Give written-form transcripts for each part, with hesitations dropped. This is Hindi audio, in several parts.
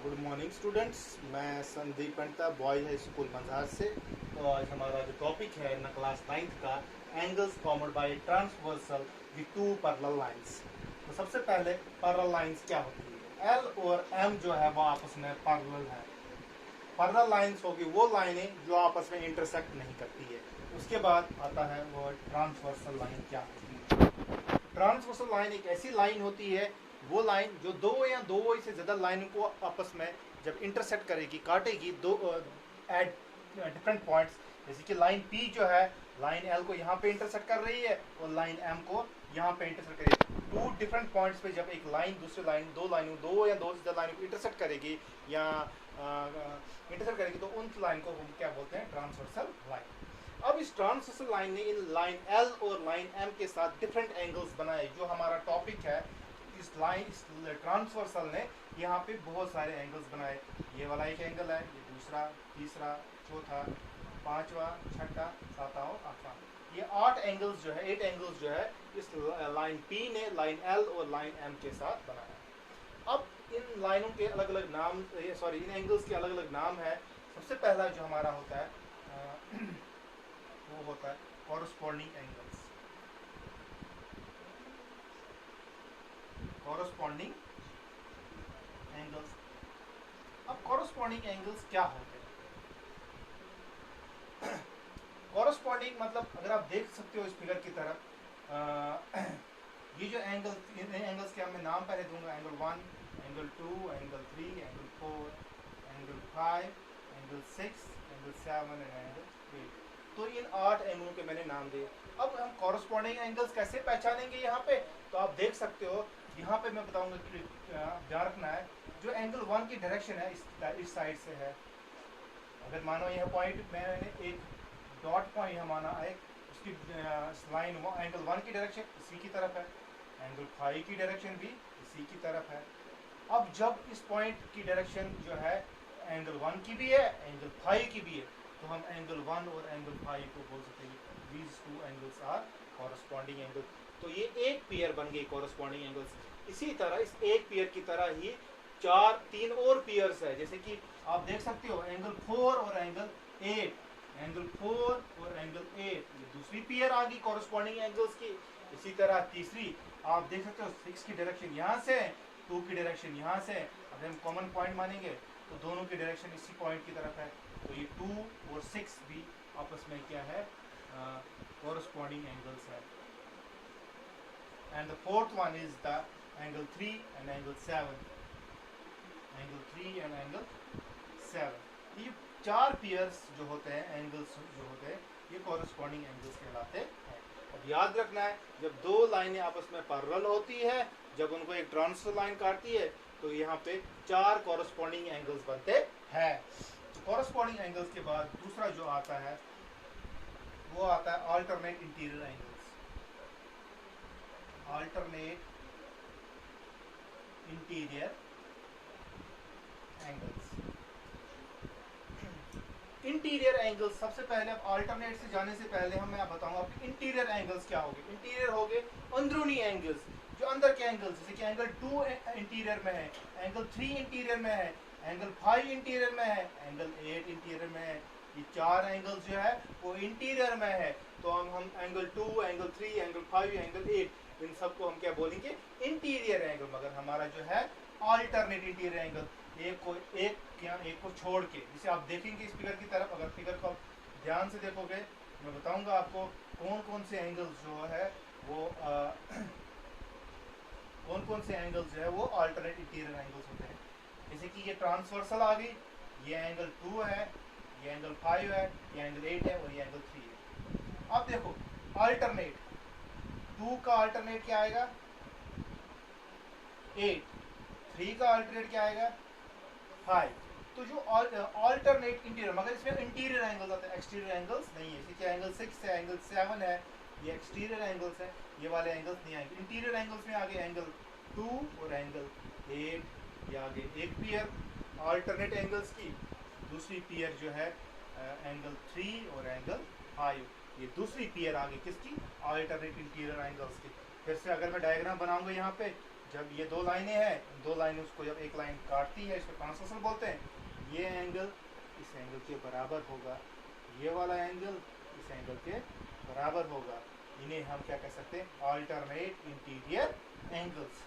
Good morning students. मैं Sandeep Pandita boys high school Manjhar से। तो आज हमारा जो टॉपिक है ना क्लास 9th का angles formed by transversal with two parallel lines. तो सबसे पहले पैरेलल लाइंस क्या होती है? एल और एम जो है वो आपस में पैरेलल है। पैरेलल लाइंस होगी वो लाइनें जो आपस में इंटरसेक्ट नहीं करती है। उसके बाद आता है वो ट्रांसवर्सल लाइन क्या होती है। ट्रांसवर्सल लाइन एक ऐसी लाइन होती है, वो लाइन जो दो या दो से ज्यादा लाइनों को आपस में जब इंटरसेक्ट करेगी, काटेगी दो एट डिफरेंट पॉइंट्स। जैसे कि लाइन पी जो है लाइन एल को यहाँ पे इंटरसेक्ट कर रही है और लाइन एम को यहाँ पे इंटरसेक्ट करेगी। टू डिफरेंट पॉइंट्स पे जब एक लाइन दूसरी लाइन दो या दो से ज्यादा लाइनों को इंटरसेक्ट करेगी या इंटरसेक्ट करेगी तो उन लाइन को हम क्या बोलते हैं? Transversal line. अब इस ट्रांसवर्सल लाइन ने इन लाइन एल और लाइन एम के साथ डिफरेंट एंगल्स बनाए। जो हमारा टॉपिक है इस ट्रांसवर्सल ने यहाँ पे बहुत सारे एंगल्स बनाए। ये वाला एक एंगल है, ये दूसरा, तीसरा, चौथा, पांचवा, छठा, सातवां और आठवां। ये 8 एंगल्स जो है 8 एंगल्स जो है इस लाइन पी ने लाइन एल और लाइन एम के साथ बनाया। अब इन लाइनों के अलग अलग नाम, इन एंगल्स के अलग अलग नाम है। सबसे पहला जो हमारा होता है वो होता है कॉरस्पॉन्डिंग एंगल्स। Corresponding angles. अब कॉरस्पॉन्डिंग एंगल्स क्या होते हैं? कॉरस्पॉन्डिंग मतलब अगर आप देख सकते हो इस फिगर की तरफ, ये जो एंगल, इन एंगल्स के मैं नाम पहले दूंगा। Angle 1, angle 2, angle 3, angle 4, angle 5, angle 6, angle 7 and angle 8। तो इन 8 एंगलों के मैंने नाम दिए। अब हम कॉरस्पॉन्डिंग एंगल्स कैसे पहचानेंगे यहाँ पे? तो आप देख सकते हो यहाँ पे मैं बताऊंगा कि ध्यान रखना है। जो एंगल 1 की डायरेक्शन है इस साइड से है। अगर मानो यह पॉइंट मैंने एक डॉट पॉइंट यहाँ माना है, उसकी लाइन एंगल 1 की डायरेक्शन इसी की तरफ है, एंगल 5 की डायरेक्शन भी इसी की तरफ है। अब जब इस पॉइंट की डायरेक्शन जो है एंगल 1 की भी है, एंगल 5 की भी है, तो हम एंगल 1 और एंगल 5 को बोल सकते हैं these two angles are corresponding angles। तो ये एक पेयर बन गई कॉरस्पॉन्डिंग एंगल्स। इसी तरह इस एक पेयर की तरह ही तीन और पेयर्स है। जैसे कि आप देख सकते हो एंगल 4 और एंगल 8, एंगल 4 और एंगल 8, ये दूसरी पेयर आ गई कॉरस्पॉन्डिंग एंगल्स की। इसी तरह तीसरी आप देख सकते हो 6 की डायरेक्शन यहाँ से, 2 की डायरेक्शन यहाँ से। अगर हम कॉमन पॉइंट मानेंगे तो दोनों की डायरेक्शन इसी पॉइंट की तरफ है। तो ये 2 और 6 भी आपस में क्या है? corresponding angles है। And the fourth one is the angle 3 and angle 7, angle 3 and angle 7। ये 4 पेयर्स जो होते हैं एंगल्स जो होते हैं ये corresponding angles कहलाते हैं। अब याद रखना है जब दो लाइनें आपस में पैरेलल होती है, जब उनको एक ट्रांसफर लाइन काटती है तो यहाँ पे 4 corresponding angles बनते हैं। corresponding angles के बाद दूसरा जो आता है वो आता है alternate interior angles. Alternate interior angles. Interior angles सबसे पहले, अब अल्टरनेट से जाने से पहले हम मैं बताऊंगा इंटीरियर एंगल्स क्या होंगे। इंटीरियर होंगे अंदरूनी एंगल्स, जो अंदर के एंगल्स, जैसे कि एंगल 2 इंटीरियर में है, एंगल 3 इंटीरियर में है, एंगल 5 इंटीरियर में है, एंगल 8 इंटीरियर में है। ये 4 एंगल्स जो है वो इंटीरियर में है। तो हम एंगल 2, एंगल 3, एंगल 5, एंगल 8 इन सबको हम क्या बोलेंगे? Interior angle. मगर हमारा जो है अल्टरनेट इंटीरियर एंगल, एक को छोड़ के, जिसे आप देखेंगे इस फिगर की तरफ, अगर फिगर को ध्यान से देखोगे मैं बताऊंगा आपको कौन कौन से एंगल्स जो है वो कौन कौन से एंगल्स जो है वो अल्टरनेट इंटीरियर एंगल्स होते हैं। जैसे कि ये ट्रांसवर्सल आ गई, ये एंगल 2 है, ये एंगल 5 है, ये एंगल 8 है और ये एंगल 3 है। अब देखो अल्टरनेट 2 का अल्टरनेट क्या आएगा? 8। 3 का अल्टरनेट क्या आएगा? 5। तो जो अल्टरनेट इंटीरियर, मगर इसमें इंटीरियर एंगल्स आते हैं, एक्सटीरियर एंगल्स नहीं है। जैसे एंगल 6 है, एंगल 7 है, ये एक्सटीरियर एंगल्स है, ये वाले एंगल्स नहीं आएंगे। इंटीरियर एंगल्स में आगे एंगल 2 और एंगल 8, ये आगे एक पेयर अल्टरनेट एंगल्स की। दूसरी पेयर जो है एंगल 3 और एंगल 5, ये दूसरी पेयर आ गई किसकी? अल्टरनेट इंटीरियर एंगल्स की। फिर से अगर मैं डायग्राम बनाऊंगा यहाँ पे, जब ये दो लाइनें हैं, दो लाइनें उसको जब एक लाइन काटती है, इसको ट्रांसवर्सल बोलते हैं। ये एंगल इस एंगल के बराबर होगा, ये वाला एंगल इस एंगल के बराबर होगा। इन्हें हम क्या कह सकते हैं, अल्टरनेट इंटीरियर एंगल्स।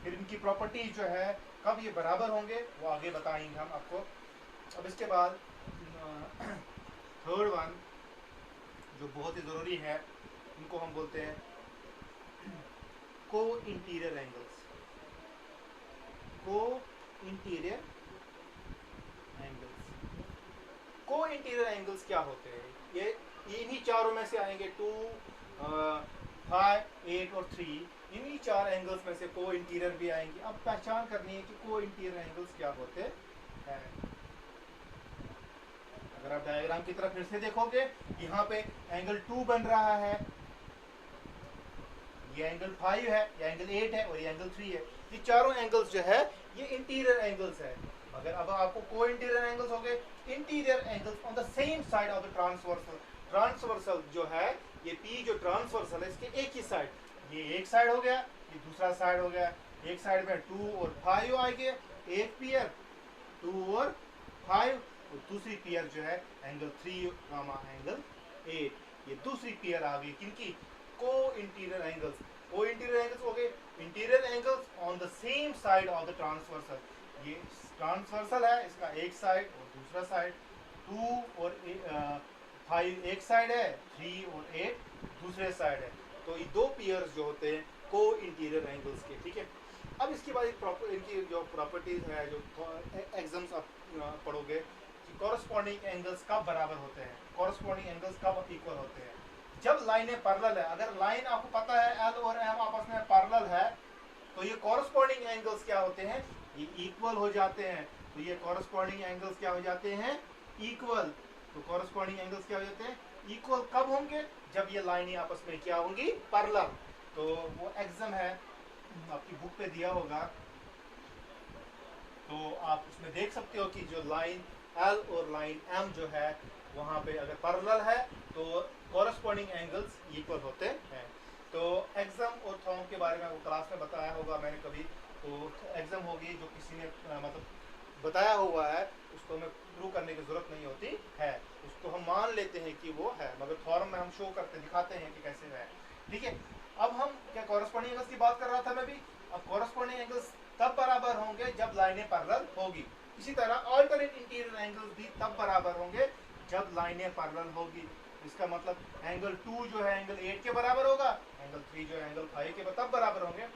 फिर इनकी प्रॉपर्टीज जो है कब ये बराबर होंगे वो आगे बताएंगे हम आपको। अब इसके बाद थर्ड वन जो बहुत ही ज़रूरी है, इनको हम बोलते हैं को इंटीरियर एंगल्स। को इंटीरियर एंगल्स, को इंटीरियर एंगल्स क्या होते हैं? ये इन्हीं चारों में से आएंगे, 2, 5, 8 और 3। इन्हीं चार एंगल्स में से को इंटीरियर भी आएंगे। अब पहचान करनी है कि को इंटीरियर एंगल्स क्या होते हैं। अगर आप डायग्राम की तरफ फिर से देखोगे, यहाँ पे एंगल 2 बन रहा है, ये एंगल 5 है, ये एंगल 8 है और ये एंगल 3 है। ये चारों एंगल्स जो है ये इंटीरियर एंगल्स है। मगर अब आपको को इंटीरियर एंगल्स हो गए, interior angles on the same side of the transversal. Transversal जो है, ये पी जो ट्रांसवर्सल है, इसके एक ही साइड, ये एक साइड हो गया, ये दूसरा साइड हो गया। एक साइड में 2 और 5 आएंगे, एक पियर 2 और 5, और दूसरी पियर जो है एंगल 3, एंगल 8। ये दूसरी पियर आ गई किनकी, को इंटीरियर एंगल्स। को इंटीरियर एंगल्स हो गए interior angles on the same side of the transversal. ये ट्रांसवर्सल है, इसका एक साइड और दूसरा साइड, 2 और 5 एक साइड है, 3 और 8 दूसरे साइड है। तो ये दो पियर्स जो होते हैं को इंटीरियर एंगल्स के, ठीक है। अब इसके बाद इनकी जो प्रॉपर्टीज है, जो एग्जाम्स आप पढ़ोगे कि कॉरस्पॉन्डिंग एंगल्स कब बराबर होते हैं, कॉरस्पॉन्डिंग एंगल्स कब इक्वल होते हैं। जब लाइनें पैरेलल है, अगर लाइन आपको पता है एल और एम आपस में पैरेलल है, तो ये कॉरस्पॉन्डिंग एंगल्स क्या होते हैं, ये इक्वल हो जाते हैं। तो ये कॉरस्पॉन्डिंग एंगल्स क्या हो जाते हैं, इक्वल। तो कॉरस्पॉन्डिंग एंगल्स क्या हो जाते हैं, इक्वल। कब होंगे, जब ये लाइनें आपस में क्या होंगी, पैरेलल। तो वो एग्जाम है, आपकी बुक पे दिया होगा, तो आप उसमें देख सकते हो कि जो लाइन एल और लाइन एम जो है वहाँ पे अगर पैरेलल है तो कॉरस्पॉन्डिंग एंगल्स इक्वल होते हैं। तो एग्जाम और थॉर्म के बारे में वो क्लास में बताया होगा मैंने कभी। तो एग्जाम होगी जो किसी ने मतलब बताया हुआ है, उसको हमें प्रूव करने की जरूरत नहीं होती है, उसको हम मान लेते हैं कि वो है, मगर थॉर्म में हम शो करते दिखाते हैं कि कैसे है, ठीक है। अब हम क्या कॉरस्पॉन्डिंग एंगल्स की बात कर रहा था मैं भी। अब कॉरस्पॉन्डिंग एंगल्स तब बराबर होंगे जब लाइनें पैरेलल होगी। इसी तरह अल्टरनेट इंटीरियर एंगल्स भी तब बराबर होंगे जब लाइनें पैरेलल होगी। इसका मतलब एंगल 2 जो है एंगल 8 के बराबर होगा, एंगल 3 जो है एंगल 5 के तब बराबर होंगे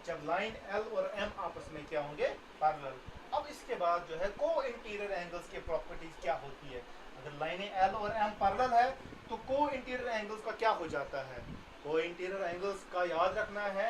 जब लाइन एल और एम आपस में क्या होंगे, पैरेलल। अब इसके बाद जो है को इंटीरियर एंगल्स की प्रॉपर्टीज क्या होती है। अगर लाइनें एल और एम पैरेलल है तो को इंटीरियर एंगल्स का क्या हो जाता है। को इंटीरियर एंगल्स का याद रखना है,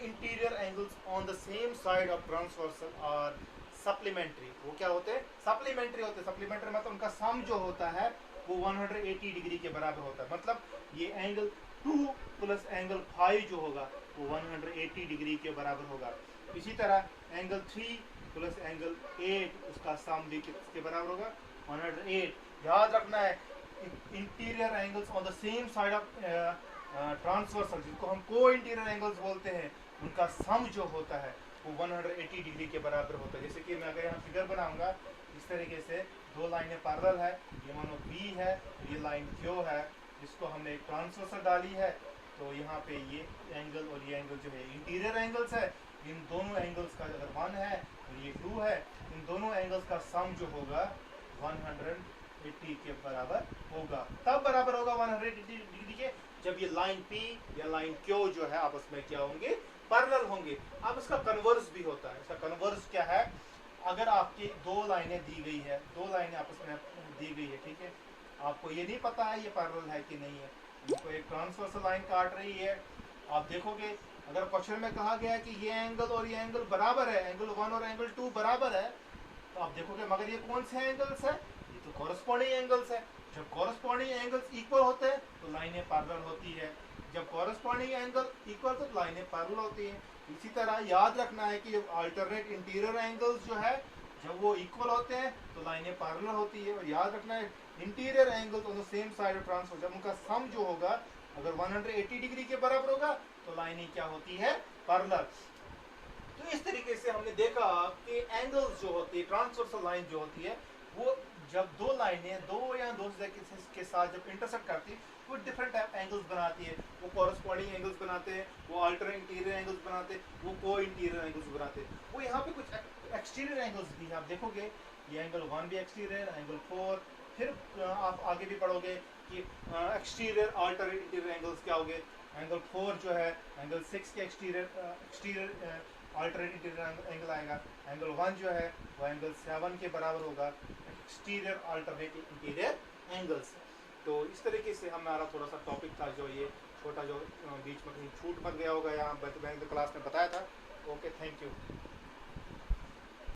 interior angles on the same side of transversal और सप्लीमेंट्री। वो क्या होते हैं, सप्लीमेंट्री होते हैं। सप्लीमेंट्री मतलब उनका सम जो होता है वो 180 डिग्री के बराबर होता है। मतलब ये एंगल 2 प्लस एंगल 5 जो होगा वो 180 डिग्री के बराबर होगा। इसी तरह एंगल 3 प्लस एंगल 8 उसका सम भी किसके बराबर होगा, 108। याद रखना है interior angles on the same side of transversal, जिसको हम को इंटीरियर एंगल्स बोलते हैं, उनका सम जो होता है वो 180 डिग्री के बराबर होता है। जैसे कि मैं अगर यहाँ फिगर बनाऊंगा इस तरीके से, दो लाइनें पैरेलल है, ये मानो बी है, ये लाइन क्यू है, जिसको हमने एक ट्रांसवर्सल डाली है। तो यहाँ पे ये एंगल और ये एंगल जो है इंटीरियर एंगल्स है। इन दोनों एंगल्स का अगर 1 है और ये 2 है, इन दोनों एंगल्स का सम जो होगा 180 के बराबर होगा। तब बराबर होगा 180 डिग्री के जब ये लाइन P या लाइन Q जो है आपस में क्या होंगे, पैरेलल होंगे। अब इसका कन्वर्स भी होता है। इसका कन्वर्स क्या है, अगर आपकी दो लाइनें दी गई है, दो लाइनें आपस में दी गई है, ठीक है, आपको ये नहीं पता है ये पैरेलल है कि नहीं है, तो एक ट्रांसवर्सल लाइन काट रही है, आप देखोगे अगर क्वेश्चन में कहा गया है कि ये एंगल और ये एंगल बराबर है, एंगल 1 और एंगल 2 बराबर है, तो आप देखोगे मगर ये कौन से एंगल्स है, ये तो कॉरस्पॉन्डिंग एंगल्स है। जब कॉरस्पॉन्डिंग एंगल्स इक्वल होते हैं तो लाइनें पैरेलल होती है, जब कॉरस्पॉन्डिंग एंगल इक्वल तो लाइनें पैरेलल होती हैं। इसी तरह याद रखना है कि जब अल्टरनेट इंटीरियर एंगल्स जो है जब वो इक्वल होते हैं तो लाइनें पैरेलल होती है। और याद रखना है interior angles on the same side of transversal, जब उनका सम जो होगा अगर 180 डिग्री के बराबर होगा तो लाइनें क्या होती है, पैरेलल। तो इस तरीके से हमने देखा कि एंगल्स जो होती है, ट्रांसवर्सल लाइन जो होती है, वो जब दो लाइनें दो या दो से के साथ जब इंटरसेक्ट करती है, वो डिफरेंट टाइप एंगल्स बनाती है। वो कॉरस्पॉन्डिंग एंगल्स बनाते हैं, वो अल्टर इंटीरियर एंगल्स बनाते हैं, वो को इंटीरियर एंगल्स बनाते हैं। वो यहाँ पे कुछ एक्सटीरियर एंगल्स भी आप देखोगे, ये एंगल 1 भी एक्सटीरियर, एंगल 4, फिर आप आगे भी पढ़ोगे कि एक्सटीरियर अल्टर इंटीरियर एंगल्स क्या होंगे। एंगल 4 जो है एंगल 6 के एक्सटीरियर अल्टरनेट इंटीरियर एंगल आएगा। एंगल 1 जो है वो एंगल 7 के बराबर होगा, एक्सटीरियर अल्टरनेट इंटीरियर एंगल्स। तो इस तरीके से हमारा थोड़ा सा टॉपिक था, जो ये छोटा जो बीच में कहीं छूट मत गया होगा, यहाँ मैंने तो क्लास में बताया था। Okay, thank you.